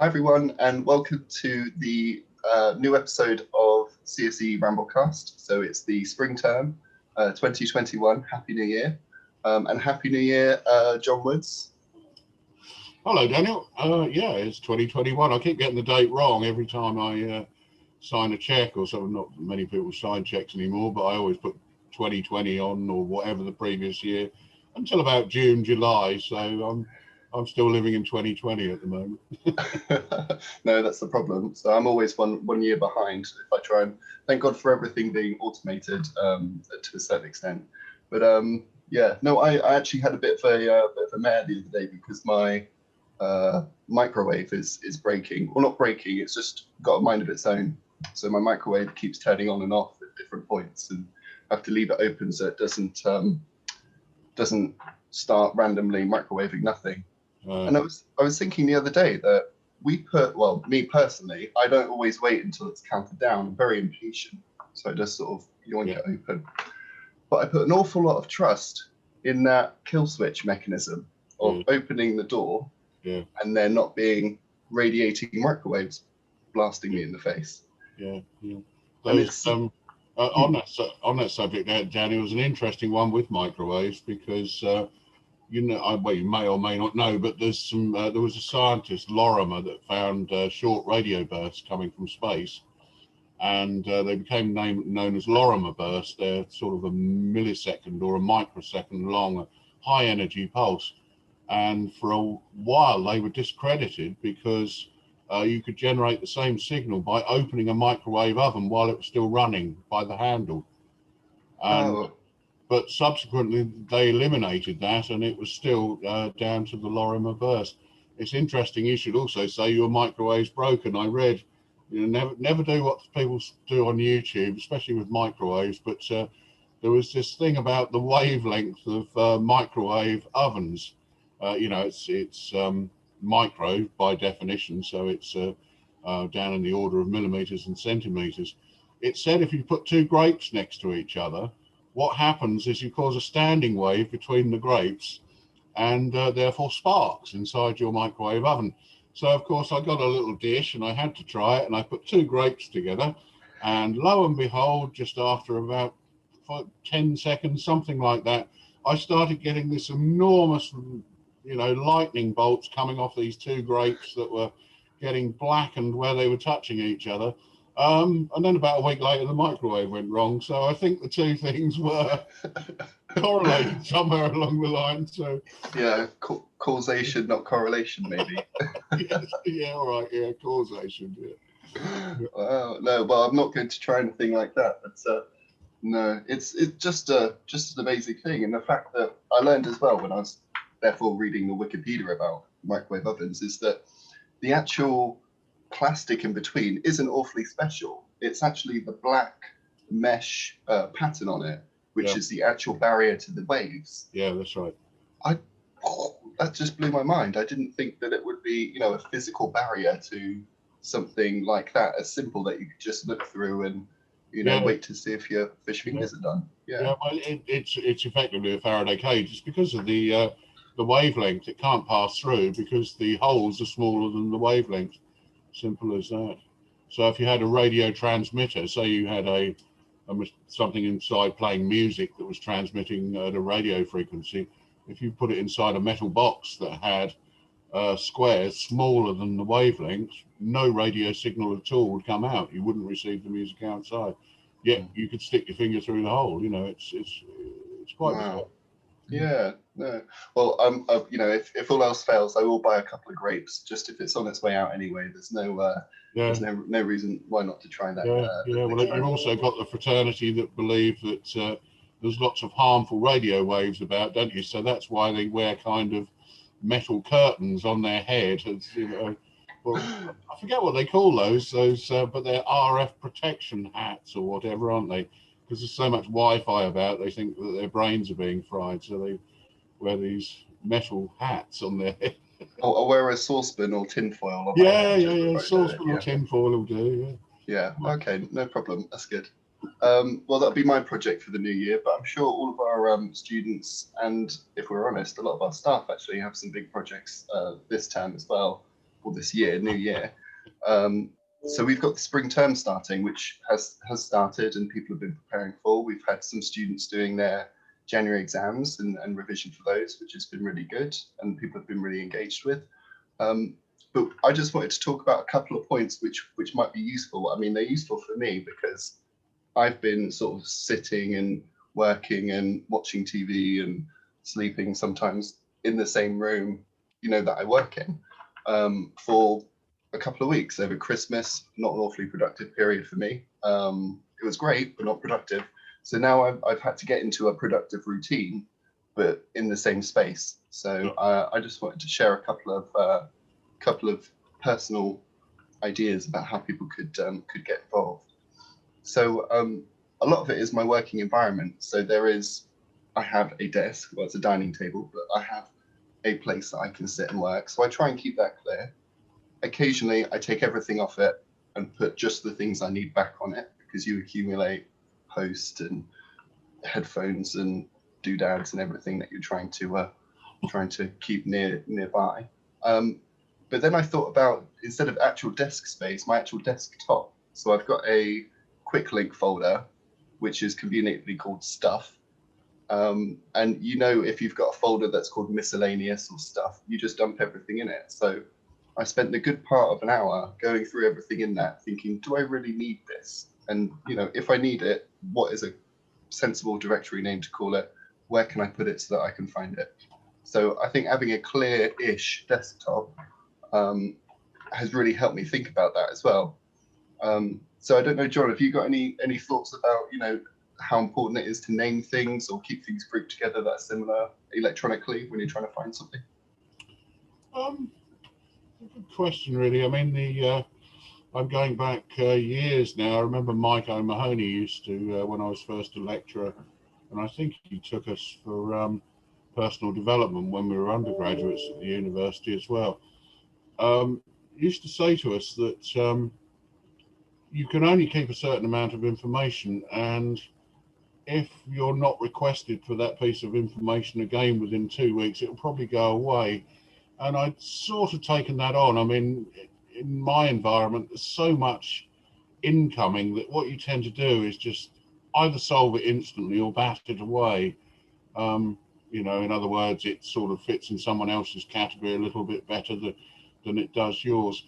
Hi everyone, and welcome to the new episode of CSEE RambleCast. So it's the spring term, 2021. Happy New Year, and Happy New Year, John Woods. Hello, Daniel. Yeah, it's 2021. I keep getting the date wrong every time I sign a check or something. Not many people sign checks anymore, but I always put 2020 on or whatever the previous year until about June, July. So I'm still living in 2020 at the moment. No, that's the problem. So I'm always one year behind if I try and thank God for everything being automated to a certain extent. But yeah, no, I actually had a bit of a mare the other day because my microwave is breaking. Well, not breaking, it's just got a mind of its own. So my microwave keeps turning on and off at different points, and I have to leave it open so it doesn't start randomly microwaving nothing. And I was thinking the other day that me personally, I don't always wait until it's counted down. I'm very impatient, so I just sort of yoink it open. But I put an awful lot of trust in that kill switch mechanism of opening the door and there not being radiating microwaves blasting me in the face. Those, on that subject, Danny, was an interesting one with microwaves because you may or may not know, but there was a scientist, Lorimer, that found short radio bursts coming from space, and they became known as Lorimer bursts. They're sort of a millisecond or a microsecond long, a high energy pulse. And for a while they were discredited because you could generate the same signal by opening a microwave oven while it was still running by the handle. But subsequently they eliminated that, and it was still down to the Lorimer burst. It's interesting. You should also say your microwave's broken. I read, never do what people do on YouTube, especially with microwaves. But there was this thing about the wavelength of microwave ovens. It's micro by definition, so it's down in the order of millimeters and centimeters. It said if you put two grapes next to each other, what happens is you cause a standing wave between the grapes and therefore sparks inside your microwave oven. So of course I got a little dish and I had to try it, and I put two grapes together, and lo and behold, just after about 10 seconds, something like that, I started getting this enormous lightning bolts coming off these two grapes that were getting blackened where they were touching each other. And then about a week later, the microwave went wrong. So I think the two things were correlated somewhere along the line. So yeah, causation, not correlation, maybe. Causation. Yeah. Wow, no, well, I'm not going to try anything like that. But no, it's just an amazing thing, and the fact that I learned as well when I was therefore reading the Wikipedia about microwave ovens is that the actual plastic in between isn't awfully special. It's actually the black mesh pattern on it, which is the actual barrier to the waves. Yeah, that's right. That just blew my mind. I didn't think that it would be, a physical barrier to something like that, as simple that you could just look through and, wait to see if your fish fingers are done. Well, it's effectively a Faraday cage. It's because of the wavelength. It can't pass through because the holes are smaller than the wavelength. Simple as that. So if you had a radio transmitter, say you had something inside playing music that was transmitting at a radio frequency, if you put it inside a metal box that had squares smaller than the wavelength, no radio signal at all would come out. You wouldn't receive the music outside. Yet you could stick your finger through the hole. It's quite bizarre. Yeah, no. Well, if all else fails, I will buy a couple of grapes, just if it's on its way out anyway. There's no reason why not to try that. Well, you've also got the fraternity that believe that there's lots of harmful radio waves about, don't you? So that's why they wear kind of metal curtains on their head. Well, I forget what they call those, but they're RF protection hats or whatever, aren't they? Because there's so much Wi-Fi about, they think that their brains are being fried, so they wear these metal hats on their head. I'll wear a saucepan or tinfoil. Saucepan or tinfoil will do. Yeah. Okay, no problem. That's good. Well, that'll be my project for the new year, but I'm sure all of our students, and if we're honest, a lot of our staff actually have some big projects this term as well. or this year, new year. So we've got the spring term starting, which has started and people have been preparing for. We've had some students doing their January exams and revision for those, which has been really good and people have been really engaged with. But I just wanted to talk about a couple of points which might be useful. I mean, they're useful for me because I've been sort of sitting and working and watching TV and sleeping sometimes in the same room, that I work in, for a couple of weeks over Christmas. Not an awfully productive period for me. It was great, but not productive. So now I've had to get into a productive routine, but in the same space. So I just wanted to share a couple of personal ideas about how people could get involved. So a lot of it is my working environment. So I have a desk, well, it's a dining table, but I have a place that I can sit and work. So I try and keep that clear. Occasionally, I take everything off it and put just the things I need back on it, because you accumulate post and headphones and doodads and everything that you're trying to keep nearby. But then I thought about, instead of actual desk space, my actual desktop. So I've got a quick link folder, which is conveniently called stuff. And if you've got a folder that's called miscellaneous or stuff, you just dump everything in it. So I spent the good part of an hour going through everything in that, thinking, do I really need this? And, if I need it, what is a sensible directory name to call it? Where can I put it so that I can find it? So I think having a clear-ish desktop has really helped me think about that as well. So I don't know, John, have you got any thoughts about, how important it is to name things or keep things grouped together that are similar electronically when you're trying to find something? Good question, really. I mean, I'm going back years now. I remember Mike O'Mahony used to, when I was first a lecturer, and I think he took us for personal development when we were undergraduates at the university as well. Used to say to us that you can only keep a certain amount of information, and if you're not requested for that piece of information again within 2 weeks, it'll probably go away. And I'd sort of taken that on. I mean, in my environment, there's so much incoming that what you tend to do is just either solve it instantly or bat it away. In other words, it sort of fits in someone else's category a little bit better than it does yours.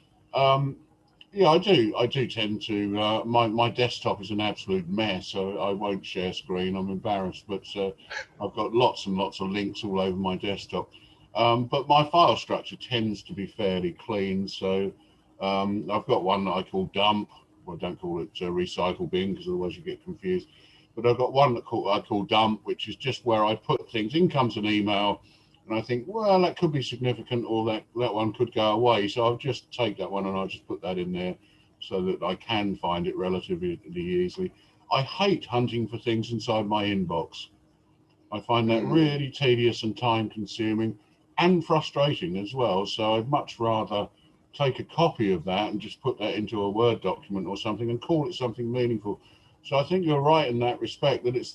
Yeah, I do tend to, my desktop is an absolute mess, so I won't share screen. I'm embarrassed, but I've got lots and lots of links all over my desktop. But my file structure tends to be fairly clean. So I've got one that I call dump. Well, don't call it recycle bin, because otherwise you get confused. But I've got one that I call dump, which is just where I put things. In comes an email, and I think, well, that could be significant, or that one could go away. So I'll just take that one and I'll just put that in there so that I can find it relatively easily. I hate hunting for things inside my inbox. I find that really tedious and time consuming and frustrating as well. So I'd much rather take a copy of that and just put that into a Word document or something and call it something meaningful. So I think you're right in that respect, that it's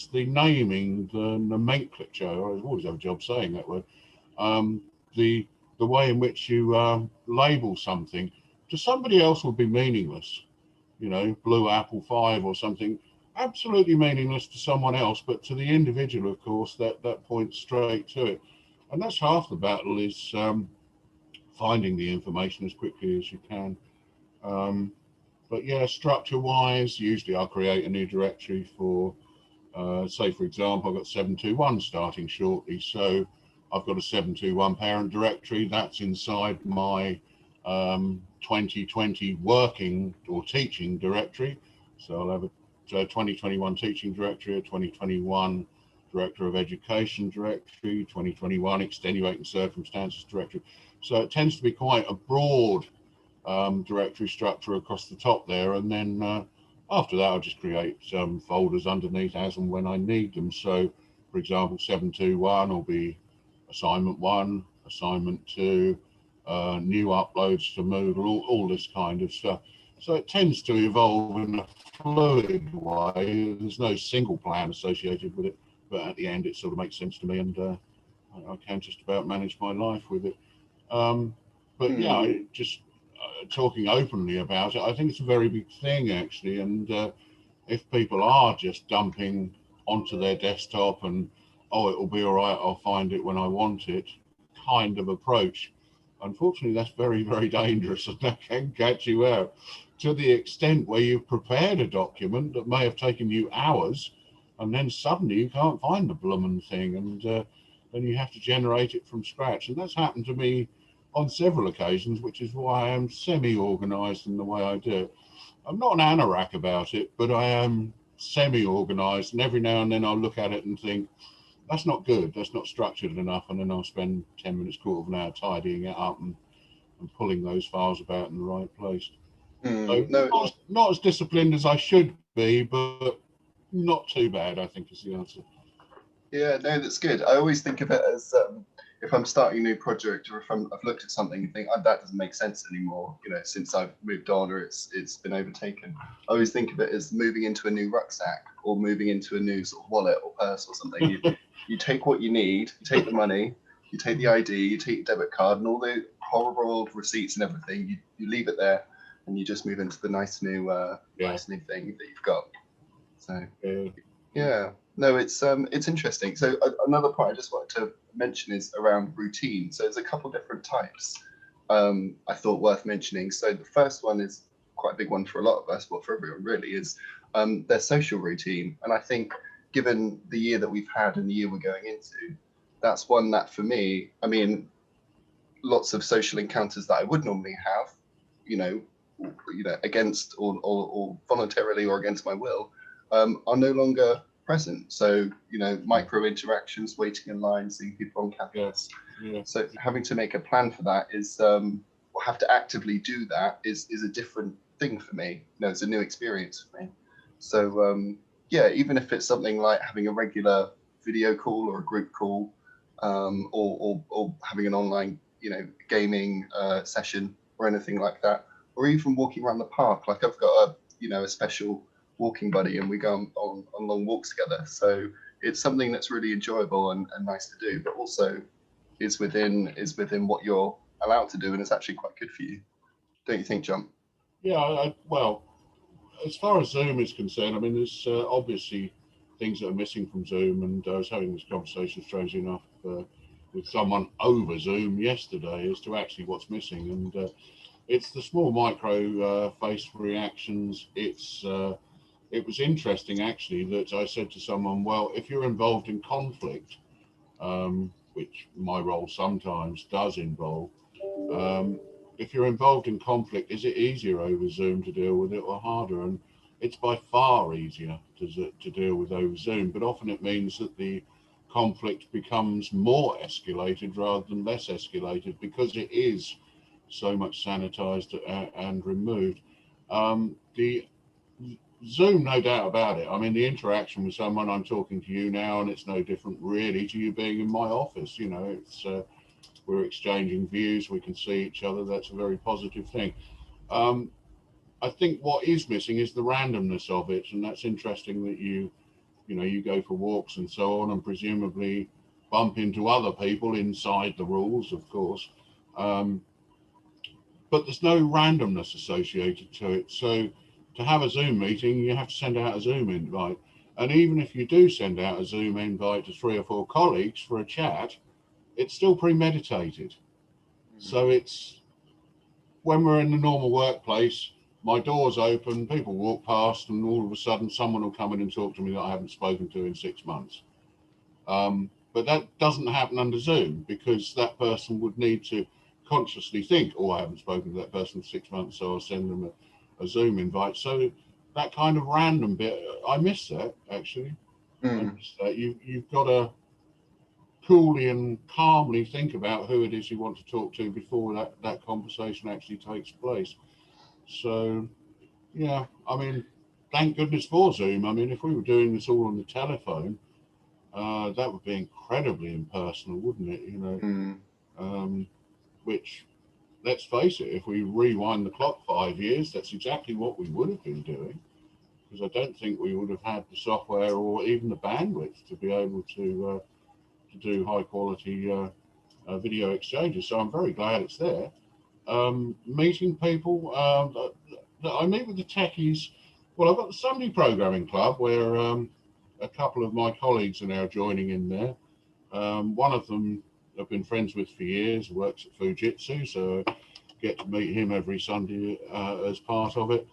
the naming, the nomenclature. I always have a job saying that word. The way in which you label something to somebody else would be meaningless. Blue Apple 5 or something, absolutely meaningless to someone else, but to the individual, of course, that points straight to it. And that's half the battle, is finding the information as quickly as you can. But yeah, structure-wise, usually I'll create a new directory for, say, for example, I've got 721 starting shortly. So I've got a 721 parent directory that's inside my 2020 working or teaching directory. So I'll have a 2021 teaching directory, a 2021 director of education directory, 2021 extenuating circumstances directory. So it tends to be quite a broad directory structure across the top there, and then after that I'll just create folders underneath as and when I need them. So for example, 721 will be assignment 1, assignment 2, new uploads to Moodle, all this kind of stuff. So it tends to evolve in a fluid way. There's no single plan associated with it, but at the end it sort of makes sense to me, and I can just about manage my life with it. But yeah, just talking openly about it, I think it's a very big thing actually. And if people are just dumping onto their desktop and, oh, it will be all right, I'll find it when I want it kind of approach, unfortunately, that's very, very dangerous, and that can catch you out to the extent where you've prepared a document that may have taken you hours, and then suddenly you can't find the bloomin' thing, and then you have to generate it from scratch. And that's happened to me on several occasions, which is why I am semi-organized in the way I do it. I'm not an anorak about it, but I am semi-organized, and every now and then I'll look at it and think, that's not good, that's not structured enough, and then I'll spend 10 minutes, quarter of an hour tidying it up and pulling those files about in the right place. So No, not as disciplined as I should be, but not too bad, I think, is the answer. yeah, no, that's good. I always think of it as if I'm starting a new project, or if I've looked at something and think, oh, that doesn't make sense anymore, you know, since I've moved on or it's been overtaken. I always think of it as moving into a new rucksack or moving into a new sort of wallet or purse or something. You take what you need, you take the money, you take the ID, you take your debit card and all the horrible old receipts and everything. You leave it there, and you just move into the nice new thing that you've got. So yeah. No, it's interesting. So another point I just wanted to mention is around routine. So there's a couple different types I thought worth mentioning. So the first one is quite a big one for a lot of us, well, for everyone really, is their social routine. And I think given the year that we've had and the year we're going into, that's one that for me, I mean, lots of social encounters that I would normally have, you know, against or voluntarily or against my will, are no longer present. So, you know, micro interactions, waiting in line, seeing people on campus. Yeah. So having to make a plan for that is, or have to actively do that is a different thing for me. You know, it's a new experience for me. So yeah, even if it's something like having a regular video call or a group call, or having an online, you know, gaming session or anything like that, or even walking around the park. Like I've got a special walking buddy, and we go on long walks together. So it's something that's really enjoyable and nice to do, but also is within what you're allowed to do, and it's actually quite good for you, don't you think, John? Yeah, well, as far as Zoom is concerned, I mean, there's obviously things that are missing from Zoom, and I was having this conversation, strangely enough, with someone over Zoom yesterday as to actually what's missing, and it's the small micro face reactions. It was interesting actually that I said to someone, well, if you're involved in conflict, which my role sometimes does involve, if you're involved in conflict, is it easier over Zoom to deal with it or harder? And it's by far easier to deal with over Zoom, but often it means that the conflict becomes more escalated rather than less escalated because it is so much sanitized and removed. The Zoom, no doubt about it. I mean, the interaction with someone, I'm talking to you now, and it's no different really to you being in my office. You know, it's we're exchanging views, we can see each other. That's a very positive thing. I think what is missing is the randomness of it, and that's interesting that you go for walks and so on, and presumably bump into other people inside the rules, of course. But there's no randomness associated to it. So to have a Zoom meeting, you have to send out a Zoom invite. And even if you do send out a Zoom invite to 3 or 4 colleagues for a chat, it's still premeditated. So it's, when we're in the normal workplace, my door's open, people walk past, and all of a sudden someone will come in and talk to me that I haven't spoken to in 6 months. But that doesn't happen under Zoom, because that person would need to consciously think, oh, I haven't spoken to that person for 6 months, so I'll send them a Zoom invite. So that kind of random bit, I miss that, actually. I miss that. You've got to coolly and calmly think about who it is you want to talk to before that conversation actually takes place. So, yeah, I mean, thank goodness for Zoom. I mean, if we were doing this all on the telephone, that would be incredibly impersonal, wouldn't it? You know, which, let's face it, if we rewind the clock 5 years, that's exactly what we would have been doing, because I don't think we would have had the software or even the bandwidth to be able to do high quality video exchanges. So I'm very glad it's there. Meeting people. I meet with the techies. Well, I've got the Sunday Programming Club where a couple of my colleagues are now joining in there. One of them I've been friends with for years, works at Fujitsu, so I get to meet him every Sunday as part of it.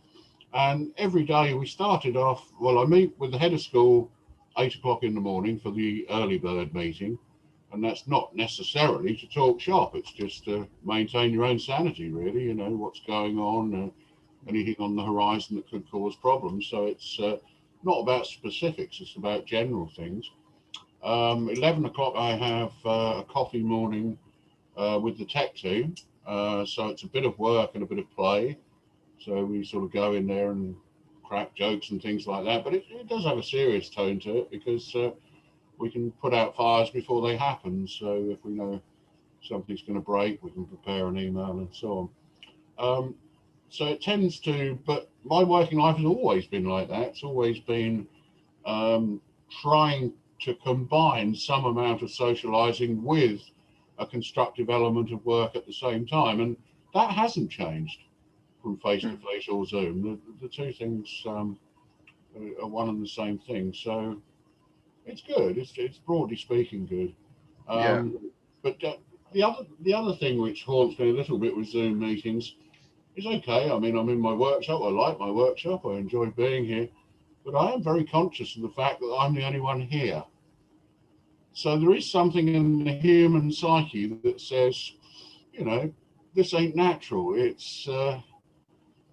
And every day we started off, well, I meet with the head of school 8 o'clock in the morning for the early bird meeting. And that's not necessarily to talk shop. It's just to maintain your own sanity, really, you know, what's going on, anything on the horizon that could cause problems. So it's not about specifics, it's about general things. 11 o'clock, I have a coffee morning with the tech team. So it's a bit of work and a bit of play. So we sort of go in there and crack jokes and things like that. But it does have a serious tone to it because we can put out fires before they happen. So if we know something's going to break, we can prepare an email and so on. So it tends to, but my working life has always been like that. It's always been trying to combine some amount of socializing with a constructive element of work at the same time. And that hasn't changed from face-to-face or Zoom. The two things are one and the same thing. So it's good. It's broadly speaking good. Yeah. But the other thing which haunts me a little bit with Zoom meetings is okay. I mean, I'm in my workshop. I like my workshop. I enjoy being here. But I am very conscious of the fact that I'm the only one here. So there is something in the human psyche that says, you know, this ain't natural. It's, you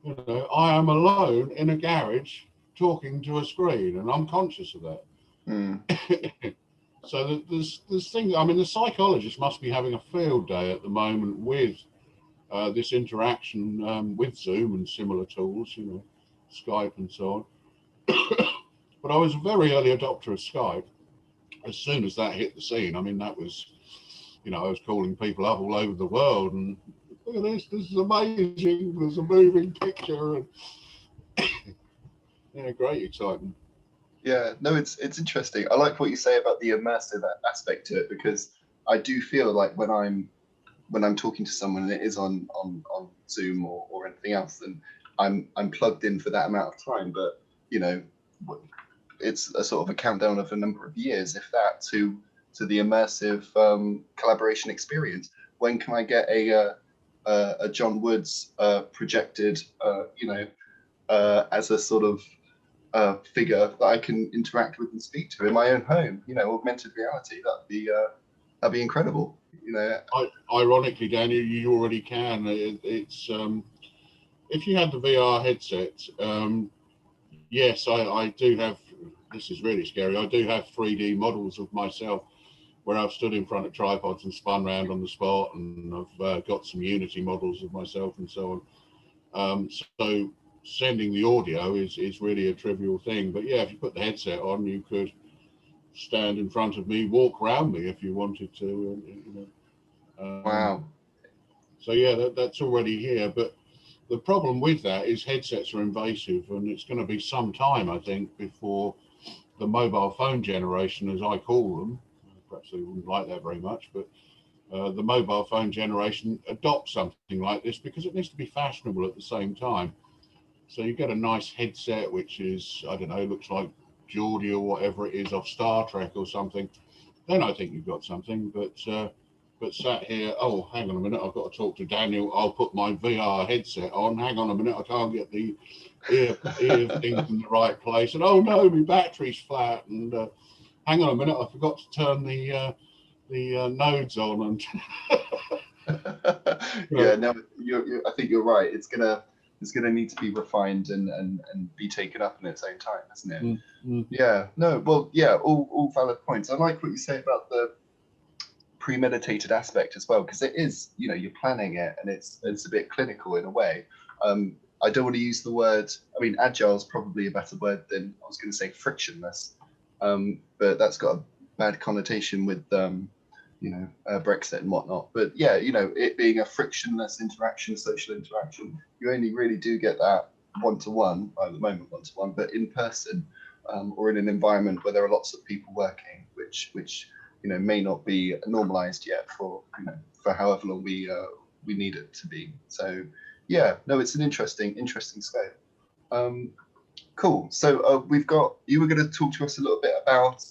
know, I am alone in a garage talking to a screen, and I'm conscious of that. Mm. So there's things. I mean, the psychologist must be having a field day at the moment with this interaction with Zoom and similar tools, you know, Skype and so on. But I was a very early adopter of Skype. As soon as that hit the scene, I mean, that was, you know, I was calling people up all over the world and look at this is amazing. There's a moving picture and yeah, great excitement. Yeah, no, it's interesting. I like what you say about the immersive aspect to it because I do feel like when I'm talking to someone and it is on Zoom or anything else, then I'm plugged in for that amount of time. But you know, it's a sort of a countdown of a number of years, if that, to the immersive collaboration experience. When can I get a John Woods projected, you know, as a sort of figure that I can interact with and speak to in my own home? You know, augmented reality. That'd be incredible. You know. Ironically, Daniel, you already can. It's if you had the VR headset, yes, I do have. This is really scary. I do have 3D models of myself where I've stood in front of tripods and spun around on the spot, and I've got some Unity models of myself and so on. So sending the audio is really a trivial thing. But yeah, if you put the headset on, you could stand in front of me, walk around me if you wanted to. You know. Wow. So yeah, that's already here. But the problem with that is headsets are invasive, and it's going to be some time, I think, before the mobile phone generation, as I call them, perhaps they wouldn't like that very much, but the mobile phone generation adopts something like this because it needs to be fashionable at the same time. So you get a nice headset, which is, I don't know, looks like Geordie or whatever it is off Star Trek or something. Then I think you've got something, but sat here, oh, hang on a minute, I've got to talk to Daniel. I'll put my VR headset on. Hang on a minute, I can't get the ear things in the right place. And oh no, my battery's flat. And hang on a minute, I forgot to turn the nodes on. And yeah, no, I think you're right. It's gonna need to be refined and be taken up in its own time, isn't it? Mm-hmm. Yeah. No. Well, yeah. All valid points. I like what you say about the premeditated aspect as well, because it is, you know, you're planning it and it's a bit clinical in a way. I don't want to use the word, I mean, agile is probably a better word than I was going to say frictionless, but that's got a bad connotation with, you know, Brexit and whatnot. But yeah, you know, it being a frictionless interaction, social interaction, you only really do get that one-to-one, at the moment one-to-one, but in person or in an environment where there are lots of people working, which you know may not be normalized yet for, you know, for however long we we need it to be. So yeah, no, it's an interesting scope. Cool. So you were going to talk to us a little bit about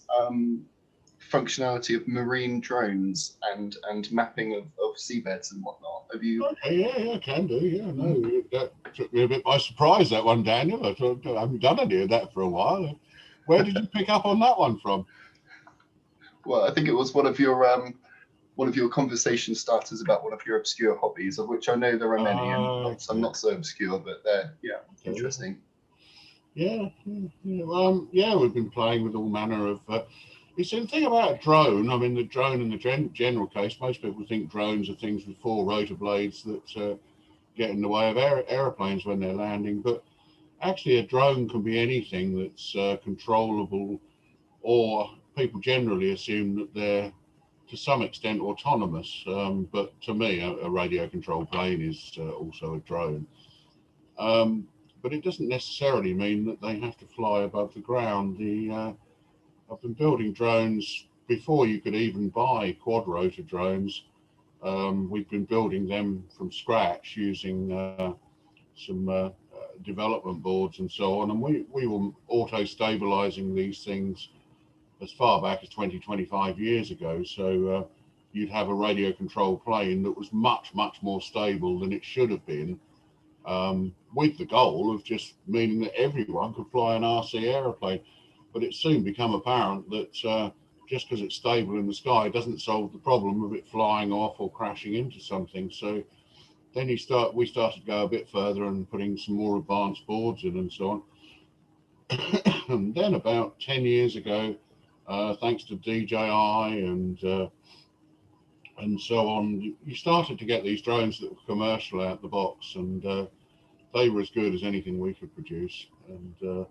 functionality of marine drones and mapping of seabeds and whatnot. Have you? Okay, yeah, can do. Yeah, no, that took me a bit by surprise, that one, Daniel. I haven't done any of that for a while. Where did you pick up on that one from? Well, I think it was one of your conversation starters about one of your obscure hobbies, of which I know there are many, and some not so obscure, but they're interesting. Yeah, we've been playing with all manner of. It's the thing about a drone. I mean, the drone in the general case, most people think drones are things with 4 rotor blades that get in the way of aeroplanes when they're landing. But actually, a drone can be anything that's controllable, or people generally assume that they're to some extent autonomous. But to me, a radio controlled plane is also a drone. But it doesn't necessarily mean that they have to fly above the ground. I've been building drones before you could even buy quad rotor drones. We've been building them from scratch using some development boards and so on. And we were auto-stabilizing these things as far back as 25 years ago. So you'd have a radio controlled plane that was much more stable than it should have been, with the goal of just meaning that everyone could fly an RC aeroplane. But it's soon become apparent that just because it's stable in the sky doesn't solve the problem of it flying off or crashing into something. So then we started to go a bit further and putting some more advanced boards in and so on. And then about 10 years ago, thanks to DJI and so on, you started to get these drones that were commercial out the box, and they were as good as anything we could produce, and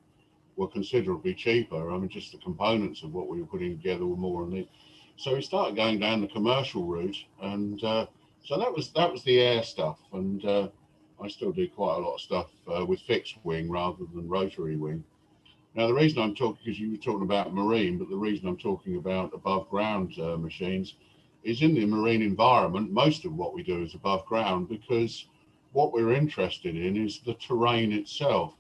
were considerably cheaper. I mean, just the components of what we were putting together were more than it. So we started going down the commercial route, and so that was the air stuff. And I still do quite a lot of stuff with fixed wing rather than rotary wing. Now, the reason I'm talking, because you were talking about marine, but the reason I'm talking about above ground machines is in the marine environment. Most of what we do is above ground, because what we're interested in is the terrain itself.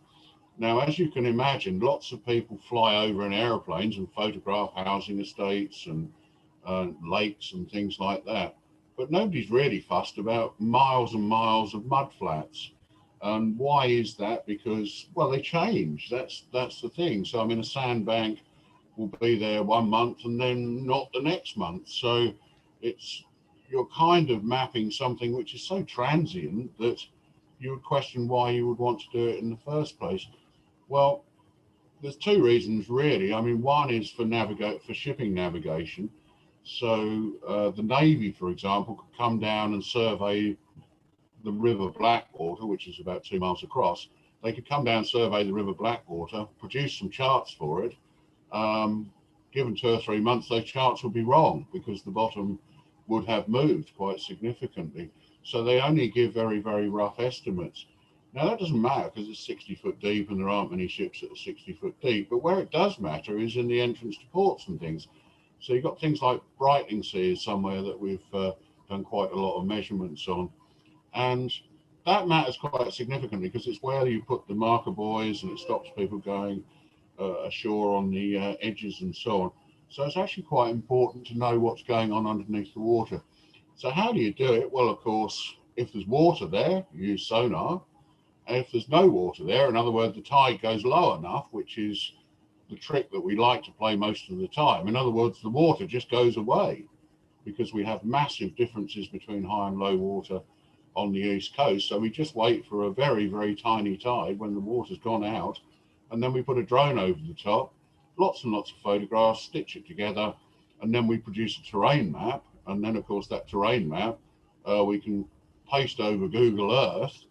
Now, as you can imagine, lots of people fly over in aeroplanes and photograph housing estates and lakes and things like that. But nobody's really fussed about miles and miles of mud flats. And why is that? Because, well, they change. That's the thing. So, I mean, a sandbank will be there 1 month and then not the next month. So you're kind of mapping something which is so transient that you would question why you would want to do it in the first place. Well, there's 2 reasons really. I mean, one is for shipping navigation. So the Navy, for example, could come down and survey the River Blackwater, which is about 2 miles across. They could come down, survey the River Blackwater, produce some charts for it. Given 2 or 3 months, those charts would be wrong because the bottom would have moved quite significantly. So they only give very rough estimates. Now, that doesn't matter because it's 60 foot deep and there aren't many ships that are 60 foot deep. But where it does matter is in the entrance to ports and things. So you've got things like Brightlingsea is somewhere that we've done quite a lot of measurements on. And that matters quite significantly because it's where you put the marker buoys and it stops people going ashore on the edges and so on. So it's actually quite important to know what's going on underneath the water. So how do you do it? Well, of course, if there's water there, you use sonar. And if there's no water there, in other words, the tide goes low enough, which is the trick that we like to play most of the time. In other words, the water just goes away because we have massive differences between high and low water on the East Coast. So we just wait for a very tiny tide when the water's gone out, and then we put a drone over the top, lots and lots of photographs, stitch it together, and then we produce a terrain map. And then, of course, that terrain map we can paste over Google Earth.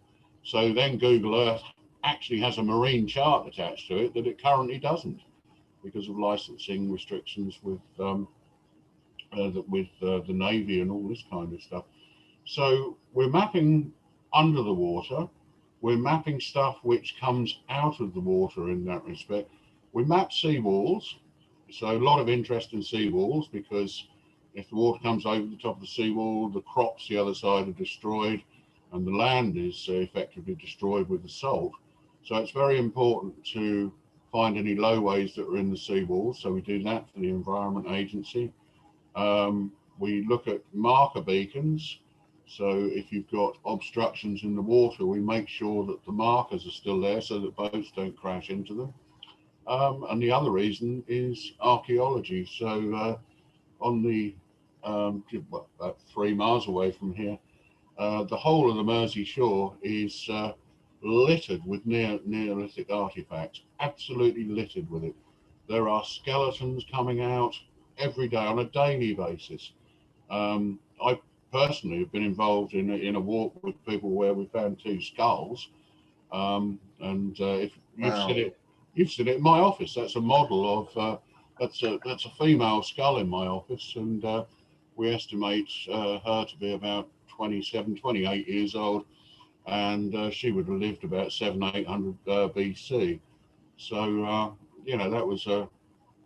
So then Google Earth actually has a marine chart attached to it that it currently doesn't because of licensing restrictions with the Navy and all this kind of stuff. So we're mapping under the water. We're mapping stuff which comes out of the water in that respect. We map seawalls. So a lot of interest in seawalls because if the water comes over the top of the seawall, the crops the other side are destroyed, and the land is effectively destroyed with the salt. So it's very important to find any lowways that are in the seawall. So we do that for the Environment Agency. We look at marker beacons. So if you've got obstructions in the water, we make sure that the markers are still there so that boats don't crash into them. And the other reason is archaeology. So on the, about 3 miles away from here, the whole of the Mersey shore is littered with Neolithic artifacts, absolutely littered with it. There are skeletons coming out every day on a daily basis. I personally have been involved in a walk with people where we found 2 skulls, if you've seen it in my office. That's a model of that's a female skull in my office, and we estimate her to be about 27, 28 years old, and she would have lived about 700-800 BC. So that was a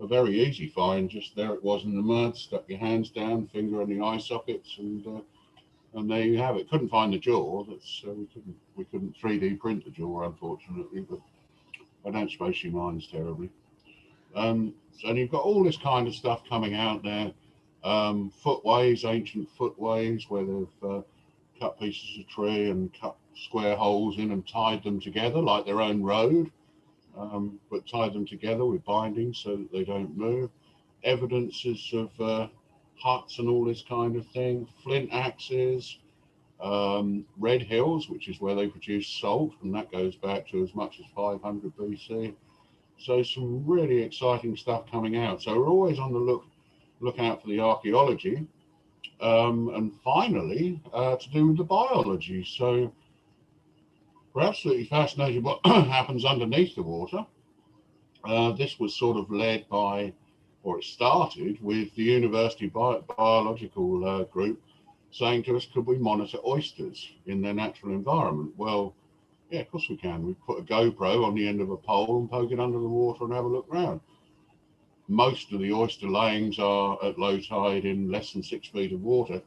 very easy find. Just there it was in the mud. Stuck your hands down, finger on the eye sockets, and there you have it. Couldn't find the jaw. That's we couldn't 3D print the jaw, unfortunately, but I don't suppose she minds terribly. And you've got all this kind of stuff coming out there. Footways, ancient footways, where they've cut pieces of tree and cut square holes in and tied them together like their own road, but tied them together with bindings so that they don't move. Evidences of huts and all this kind of thing. Flint axes, red hills, which is where they produce salt, and that goes back to as much as 500 BC. So some really exciting stuff coming out. So we're always on the lookout for the archaeology. And finally, to do with the biology. So we're absolutely fascinated what happens underneath the water. This was sort of led by, or it started with the university biological group saying to us, could we monitor oysters in their natural environment? Well, yeah, of course we can. We put a GoPro on the end of a pole and poke it under the water and have a look around. Most of the oyster layings are at low tide in less than 6 feet of water.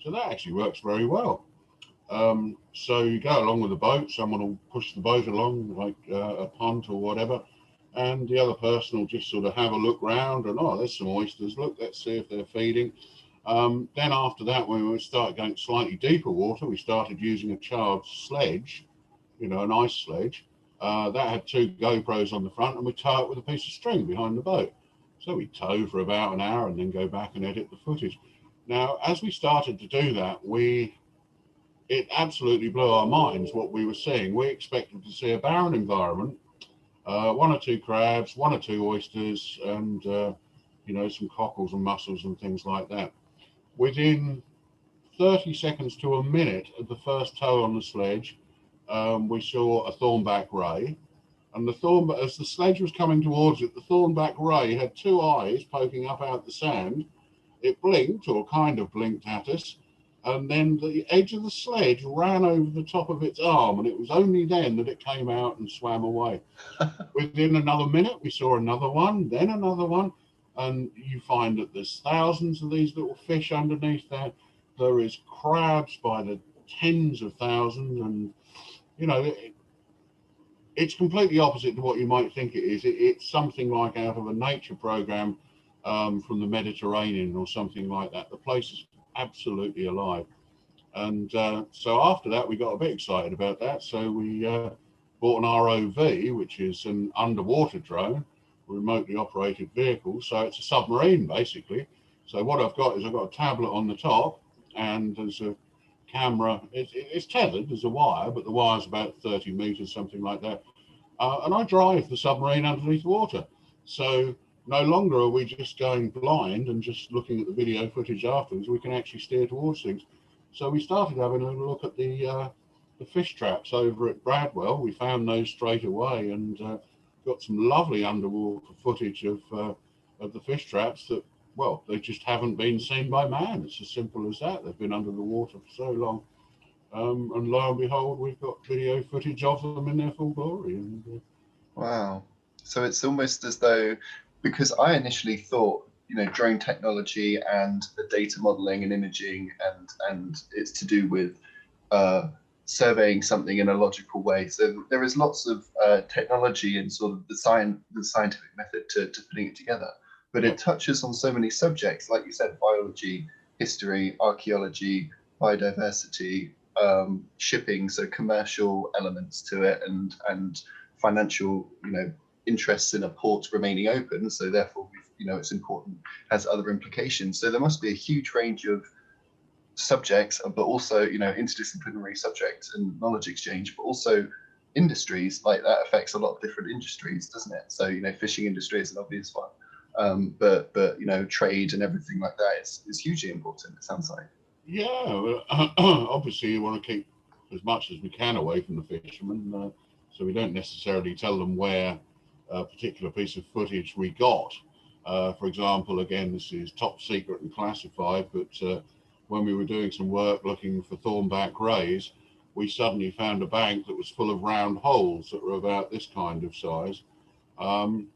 So that actually works very well. So you go along with the boat, someone will push the boat along like a punt or whatever, and the other person will just sort of have a look round and, oh, there's some oysters, look, let's see if they're feeding. Then after that, when we started going slightly deeper water, we started using a charred sledge, an ice sledge. That had 2 GoPros on the front, and we tow it with a piece of string behind the boat. So we tow for about an hour and then go back and edit the footage. Now, as we started to do that, it absolutely blew our minds what we were seeing. We expected to see a barren environment, 1 or 2 crabs, 1 or 2 oysters, and some cockles and mussels and things like that. Within 30 seconds to a minute of the first tow on the sledge, we saw a thornback ray, and as the sledge was coming towards it, the thornback ray had 2 eyes poking up out the sand. It blinked, or kind of blinked at us, and then the edge of the sledge ran over the top of its arm, and it was only then that it came out and swam away. Within another minute, we saw another one, then another one, and you find that there's thousands of these little fish underneath there. There is crabs by the tens of thousands, and it's completely opposite to what you might think it is. It's something like out of a nature program from the Mediterranean or something like that. The place is absolutely alive. And so after that, we got a bit excited about that. So we bought an ROV, which is an underwater drone, remotely operated vehicle. So it's a submarine, basically. So what I've got is I've got a tablet on the top, and there's a camera. It's tethered, there's a wire, but the wire's about 30 meters, something like that. And I drive the submarine underneath the water. So no longer are we just going blind and just looking at the video footage afterwards. We can actually steer towards things. So we started having a look at the fish traps over at Bradwell. We found those straight away, and got some lovely underwater footage of the fish traps that, well, they just haven't been seen by man. It's as simple as that. They've been under the water for so long. And lo and behold, we've got video footage of them in their full glory. And, wow. So it's almost as though, because I initially thought drone technology and the data modeling and imaging, and it's to do with surveying something in a logical way. So there is lots of technology and sort of the scientific method to putting it together. But it touches on so many subjects, like you said, biology, history, archaeology, biodiversity, shipping, so commercial elements to it, and financial, interests in a port remaining open. So therefore, it's important, has other implications. So there must be a huge range of subjects, but also, interdisciplinary subjects and knowledge exchange, but also industries. Like that affects a lot of different industries, doesn't it? So, fishing industry is an obvious one. But trade and everything like that is hugely important, it sounds like. Yeah, obviously you want to keep as much as we can away from the fishermen, so we don't necessarily tell them where a particular piece of footage we got. For example, again, this is top secret and classified, but when we were doing some work looking for thornback rays, we suddenly found a bank that was full of round holes that were about this kind of size, and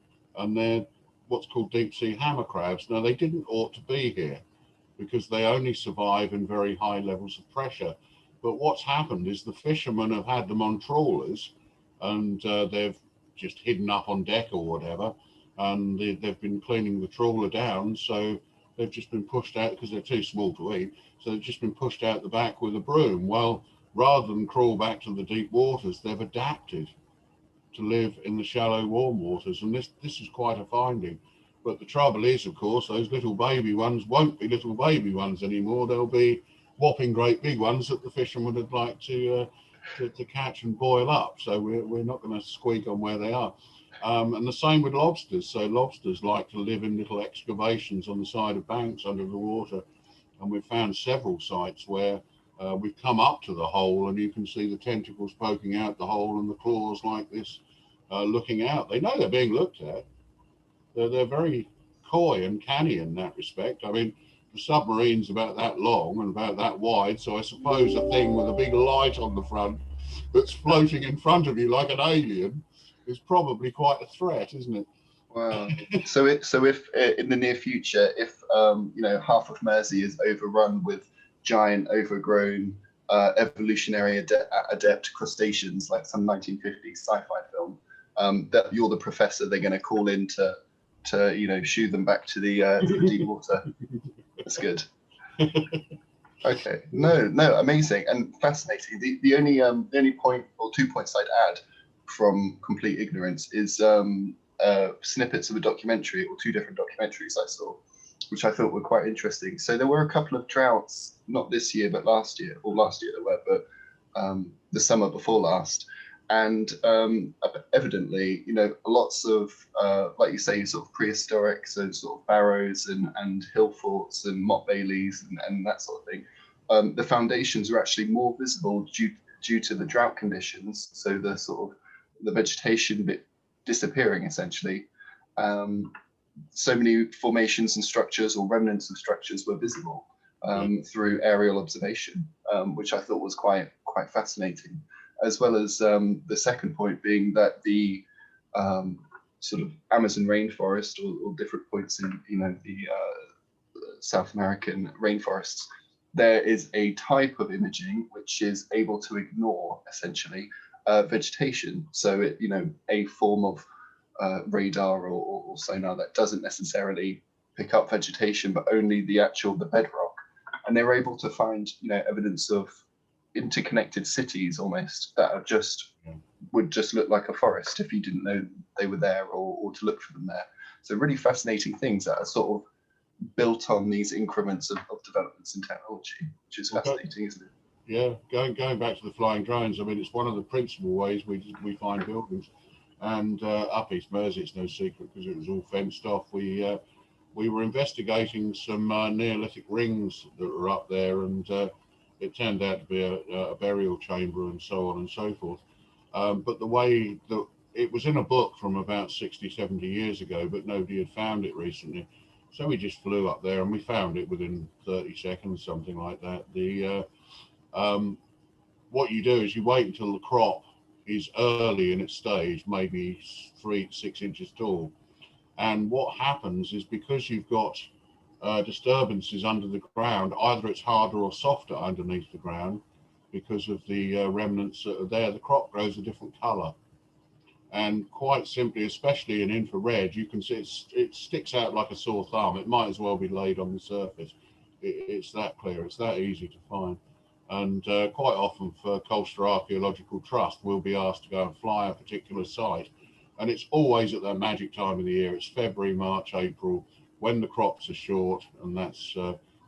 they're what's called deep sea hammer crabs. Now, they didn't ought to be here, because they only survive in very high levels of pressure. But what's happened is the fishermen have had them on trawlers, and they've just hidden up on deck or whatever, and they've been cleaning the trawler down, so they've just been pushed out because they're too small to eat, so they've just been pushed out the back with a broom. Well, rather than crawl back to the deep waters, they've adapted to live in the shallow warm waters, and this is quite a finding. But the trouble is, of course, those little baby ones won't be little baby ones anymore. They'll be whopping great big ones that the fishermen would like to catch and boil up. So we're not going to squeak on where they are. And the same with lobsters. So lobsters like to live in little excavations on the side of banks under the water. And we've found several sites where we've come up to the hole, and you can see the tentacles poking out the hole and the claws like this, looking out. They know they're being looked at. They're very coy and canny in that respect. I mean, the submarine's about that long and about that wide, so I suppose a thing with a big light on the front that's floating in front of you like an alien is probably quite a threat, isn't it? Wow. So if in the near future, if half of Mersey is overrun with giant, overgrown, evolutionary adept crustaceans, like some 1950s sci-fi film, that you're the professor they're going to call in to shoo them back to the deep water. That's good. Okay. No, amazing and fascinating. The only point or 2 points I'd add from complete ignorance is snippets of a documentary, or 2 different documentaries I saw, which I thought were quite interesting. So there were a couple of droughts, not this year, but last year there were, but the summer before last. And evidently, lots of, like you say, sort of prehistoric, so sort of barrows and hill forts and motte baileys and that sort of thing. The foundations are actually more visible due to the drought conditions. So the sort of the vegetation bit disappearing essentially. So many formations and structures or remnants of structures were visible through aerial observation, which I thought was quite fascinating. As well as the second point being that the sort of Amazon rainforest or different points in the South American rainforests, there is a type of imaging which is able to ignore essentially vegetation. So it a form of radar or sonar that doesn't necessarily pick up vegetation, but only the bedrock. And they're able to find evidence of interconnected cities almost that are would just look like a forest if you didn't know they were there or to look for them there. So really fascinating things that are sort of built on these increments of developments in technology, which is fascinating, isn't it? Yeah, going back to the flying drones, I mean, it's one of the principal ways we find buildings. And up East Mersey, it's no secret because it was all fenced off. We were investigating some Neolithic rings that were up there, and it turned out to be a burial chamber and so on and so forth. But the way that it was in a book from about 60, 70 years ago, but nobody had found it recently. So we just flew up there and we found it within 30 seconds, something like that. What you do is you wait until the crop is early in its stage, maybe 3 to 6 inches tall. And what happens is, because you've got disturbances under the ground, either it's harder or softer underneath the ground because of the remnants that are there, the crop grows a different color. And quite simply, especially in infrared, you can see it sticks out like a sore thumb. It might as well be laid on the surface. It's that clear, it's that easy to find. And quite often for Colchester Archaeological Trust, we'll be asked to go and fly a particular site. And it's always at that magic time of the year. It's February, March, April, when the crops are short, and that's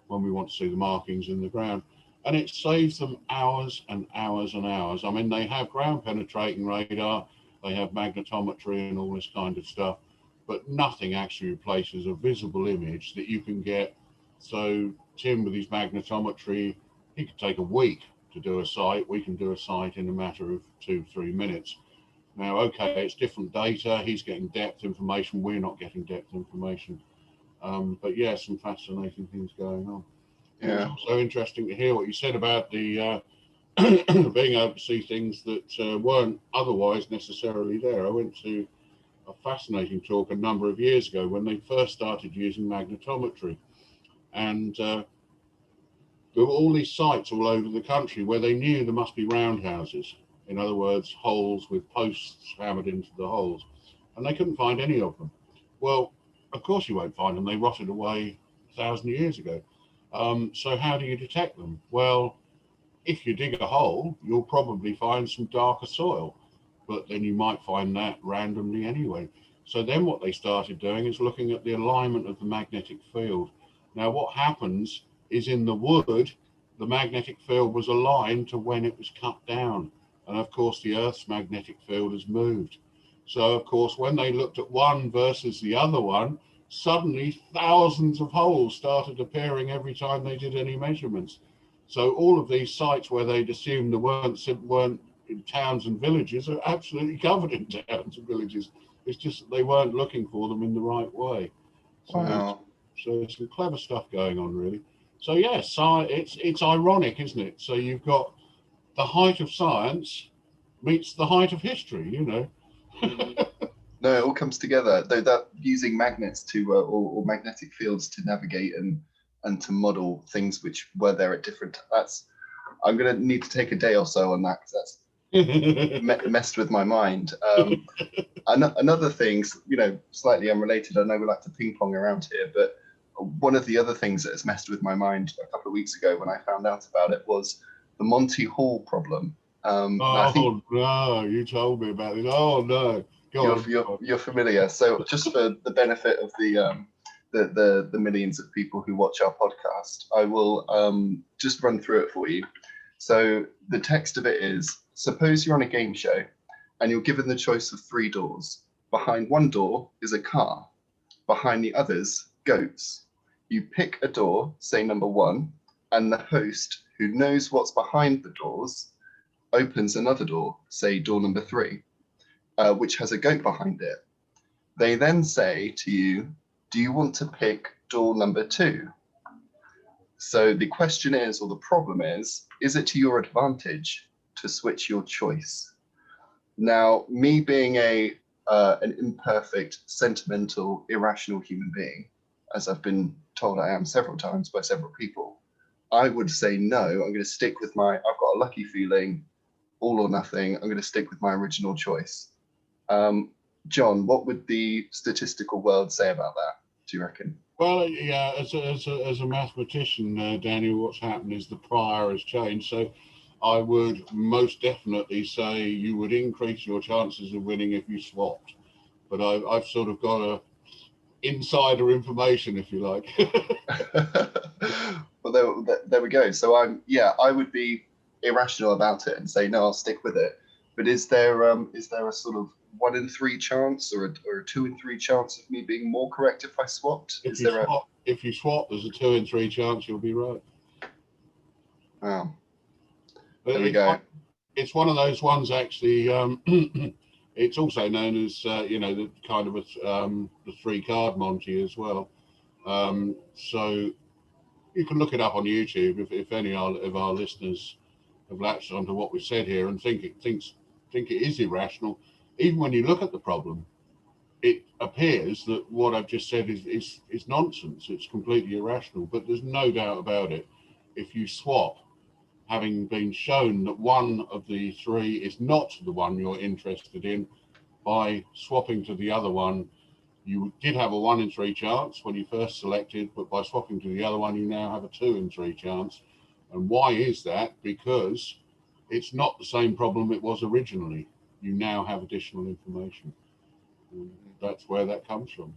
when we want to see the markings in the ground. And it saves them hours and hours and hours. I mean, they have ground penetrating radar, they have magnetometry and all this kind of stuff, but nothing actually replaces a visible image that you can get. So Tim, with his magnetometry, he could take a week to do a site. We can do a site in a matter of 2-3 minutes. Now, okay, it's different data. He's getting depth information. We're not getting depth information. But yeah, some fascinating things going on. Yeah. It's also interesting to hear what you said about the being able to see things that weren't otherwise necessarily there. I went to a fascinating talk a number of years ago when they first started using magnetometry, and there were all these sites all over the country where they knew there must be roundhouses, in other words, holes with posts hammered into the holes, and they couldn't find any of them. Well, of course you won't find them, they rotted away 1,000 years ago. So how do you detect them? Well, if you dig a hole, you'll probably find some darker soil, but then you might find that randomly anyway. So then what they started doing is looking at the alignment of the magnetic field. Now what happens is, in the wood, the magnetic field was aligned to when it was cut down. And of course the Earth's magnetic field has moved. So of course when they looked at one versus the other one, suddenly thousands of holes started appearing every time they did any measurements. So all of these sites where they'd assumed there weren't in towns and villages are absolutely covered in towns and villages. It's just that they weren't looking for them in the right way. So, wow. So there's some clever stuff going on, really. So yes, it's ironic, isn't it? So you've got the height of science meets the height of history, you know. No, it all comes together. Though that using magnets to or magnetic fields to navigate and to model things which were there at different. I'm going to need to take a day or so on that, because that's messed with my mind. Another thing, you know, slightly unrelated. I know we like to ping pong around here, but one of the other things that has messed with my mind a couple of weeks ago when I found out about it was the Monty Hall problem. Oh no, you told me about it. Oh no. You're familiar. So just for the benefit of the millions of people who watch our podcast, I will just run through it for you. So the text of it is: suppose you're on a game show and you're given the choice of 3 doors. Behind one door is a car. Behind the others, goats. You pick a door, say number 1, and the host, who knows what's behind the doors, opens another door, say door number 3. Which has a goat behind it. They then say to you, do you want to pick door number 2? So the question is, or the problem is it to your advantage to switch your choice? Now, me being an imperfect, sentimental, irrational human being, as I've been told I am several times by several people, I would say no. I'm going to stick with I've got a lucky feeling, all or nothing. I'm going to stick with my original choice. John, what would the statistical world say about that, do you reckon? Well, yeah, as a mathematician, Daniel, what's happened is the prior has changed. So I would most definitely say you would increase your chances of winning if you swapped. But I've sort of got a insider information, if you like. Well, there we go. So I would be irrational about it and say, no, I'll stick with it. But is there a sort of 1 in 3 chance or a 2 in 3 chance of me being more correct if I swapped? If you swap, there's a 2 in 3 chance you'll be right. Wow. But there we go. It's one of those ones, actually. It's also known as the kind of the 3-card Monty as well. So you can look it up on YouTube if any of our listeners have latched onto what we've said here and think it is irrational. Even when you look at the problem, it appears that what I've just said is nonsense. It's completely irrational, but there's no doubt about it. If you swap, having been shown that one of the three is not the one you're interested in, by swapping to the other one, you did have a 1 in 3 chance when you first selected, but by swapping to the other one, you now have a 2 in 3 chance. And why is that? Because it's not the same problem it was originally. You now have additional information. And that's where that comes from.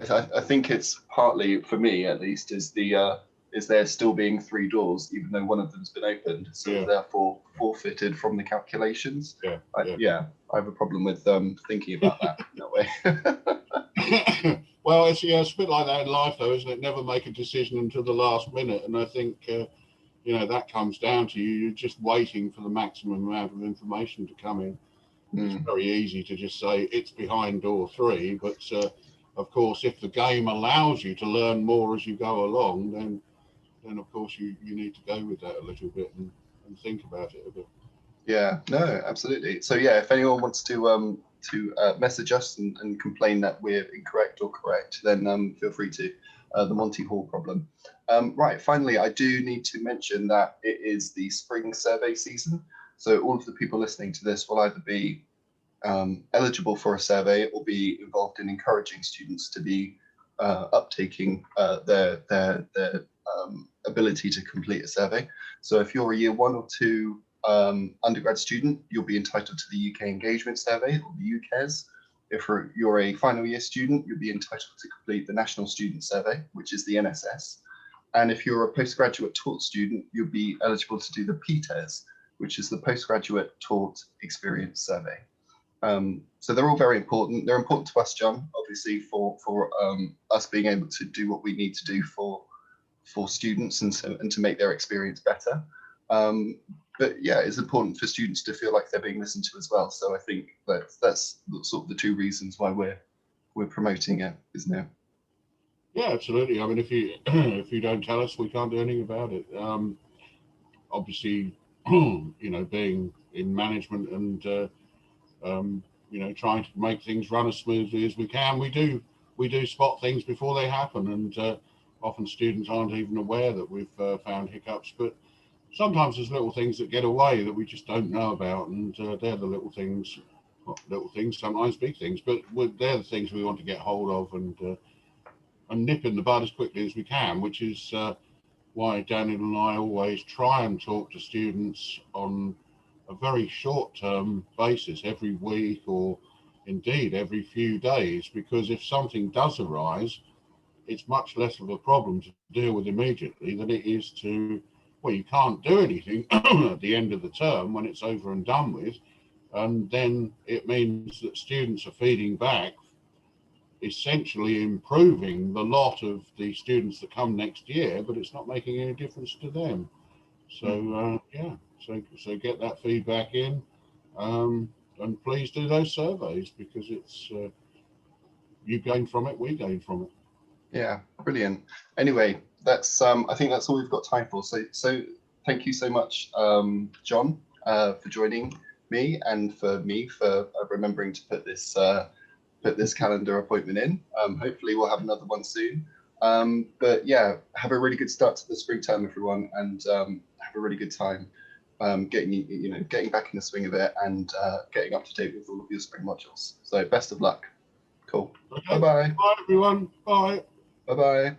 I think it's partly, for me at least, is there still being 3 doors, even though one of them's been opened, so therefore forfeited from the calculations. I have a problem with thinking about that in that way. Well, it's a bit like that in life, though, isn't it? Never make a decision until the last minute, and I think that comes down to you're just waiting for the maximum amount of information to come in. It's very easy to just say it's behind door 3, but of course, if the game allows you to learn more as you go along, then of course you need to go with that a little bit and think about it a bit. Yeah, no, absolutely. So yeah, if anyone wants to message us and complain that we're incorrect or correct, then feel free to. The Monty Hall Problem. Right, finally, I do need to mention that it is the spring survey season. So all of the people listening to this will either be eligible for a survey or be involved in encouraging students to be uptaking their ability to complete a survey. So if you're a year 1 or 2 undergrad student, you'll be entitled to the UK Engagement Survey, or the UKES. If you're a final year student, you'll be entitled to complete the National Student Survey, which is the NSS. And if you're a postgraduate taught student, you'll be eligible to do the PTES, which is the Postgraduate Taught Experience Survey. So they're all very important. They're important to us, John, obviously, for us being able to do what we need to do for students and to make their experience better. But yeah, it's important for students to feel like they're being listened to as well. So I think that's sort of the 2 reasons why we're promoting it, isn't it? Yeah, absolutely. I mean, if you don't tell us, we can't do anything about it. Obviously, being in management and trying to make things run as smoothly as we can, we do spot things before they happen, and often students aren't even aware that we've found hiccups, but sometimes there's little things that get away that we just don't know about, and they're the little things, sometimes big things, but they're the things we want to get hold of and nip in the bud as quickly as we can, which is why Daniel and I always try and talk to students on a very short-term basis, every week or indeed every few days, because if something does arise, it's much less of a problem to deal with immediately than it is to, well, you can't do anything at the end of the term when it's over and done with, and then it means that students are feeding back, essentially improving the lot of the students that come next year, but it's not making any difference to them. So so get that feedback in, and please do those surveys, because it's you gain from it, we gain from it. Yeah, brilliant. Anyway, that's I think that's all we've got time for. So thank you so much, John, for joining me, and for remembering to put this calendar appointment in. Hopefully we'll have another one soon. But yeah, have a really good start to the spring term, everyone, and have a really good time getting back in the swing of it, and getting up to date with all of your spring modules. So best of luck. Cool. Okay. Bye-bye. Bye, everyone. Bye. Bye-bye.